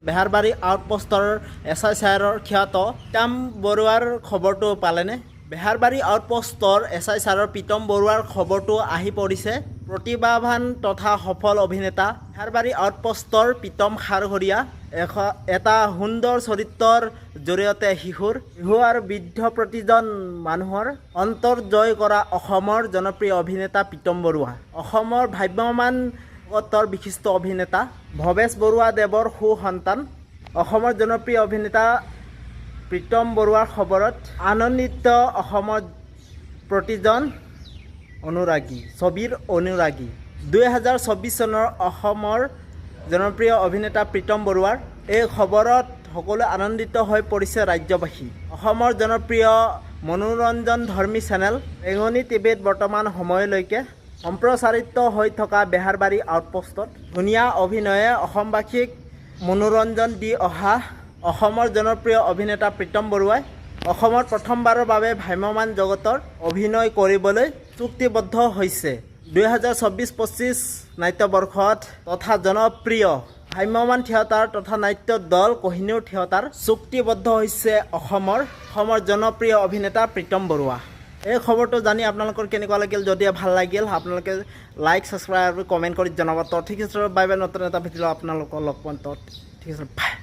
Beharbari আউটপোষ্টৰ SI ছাৰৰ খ্যাত প্ৰীতম বৰুৱাৰ খবৰটো পালেনে? বেহাৰবাৰী আউটপোষ্টৰ SI ছাৰৰ প্ৰীতম বৰুৱাৰ খবৰটো আহি পৰিছে। প্ৰতিভাৱান তথা সফল অভিনেতা বেহাৰবাৰী আউটপোষ্টৰ প্ৰীতম খাৰঘৰীয়া এটা সুন্দৰ চৰিত্ৰৰ জৰিয়তে শিশু আৰু বৃদ্ধ প্ৰতিজন মানুহৰ অন্তৰ জয় কৰা অসমৰ জনপ্ৰিয় অভিনেতা প্ৰীতম বৰুৱা। অসমৰ ভ্ৰাম্যমাণ জগতৰ বিশিষ্ট অভিনেতা ভৱেশ বৰুৱা দেৱৰ সু-সন্তান। অসমৰ জনপ্ৰিয় অভিনেতা প্ৰীতম বৰুৱাৰ খবৰত আনন্দিত অসমৰ প্ৰতিজন অনুৰাগী, ছবিৰ অনুৰাগী। 2024 চনৰ অসমৰ জনপ্ৰিয় অভিনেতা প্ৰীতম বৰুৱাৰ এই খবৰত সকলো আনন্দিত হৈ পৰিছে ৰাজ্যবাসী। অসমৰ জনপ্ৰিয় মনোৰঞ্জনধৰ্মী চেনেল বেঙুনী টিভিত বৰ্তমান সময়লৈকে সম্প্ৰচাৰিত হৈ থকা বেহাৰবাৰী আউটপোষ্টত ধুনীয়া অভিনয়ে অসমবাসীক মনোৰঞ্জন দি অহা অসমৰ জনপ্ৰিয় অভিনেতা প্ৰীতম বৰুৱাই অসমত প্ৰথমবাৰৰ বাবে ভ্ৰাম্যমাণ জগতৰ অভিনয় কৰিবলৈ চুক্তিবদ্ধ হৈছে। 2024-25 নাট্যবৰ্ষত তথা জনপ্ৰিয় ভ্ৰাম্যমাণ থিয়েটাৰ তথা নাট্য দল কোহিনুৰ থিয়েটাৰ চুক্তিবদ্ধ হৈছে অসমৰ জনপ্ৰিয় অভিনেতা প্ৰীতম বৰুৱা। এই খবৰটো জানি আপোনালোকৰ কেনেকুৱা লাগিল? যদি ভাল লাগিল আপোনালোকে লাইক, ছাবস্ক্ৰাইব আৰু কমেণ্ট কৰি জনাব। ঠিক আছে, বাই বাই। নতুন এটা ভিডিঅ' আপোনালোকৰ লগ পাম। ঠিক আছে, বাই।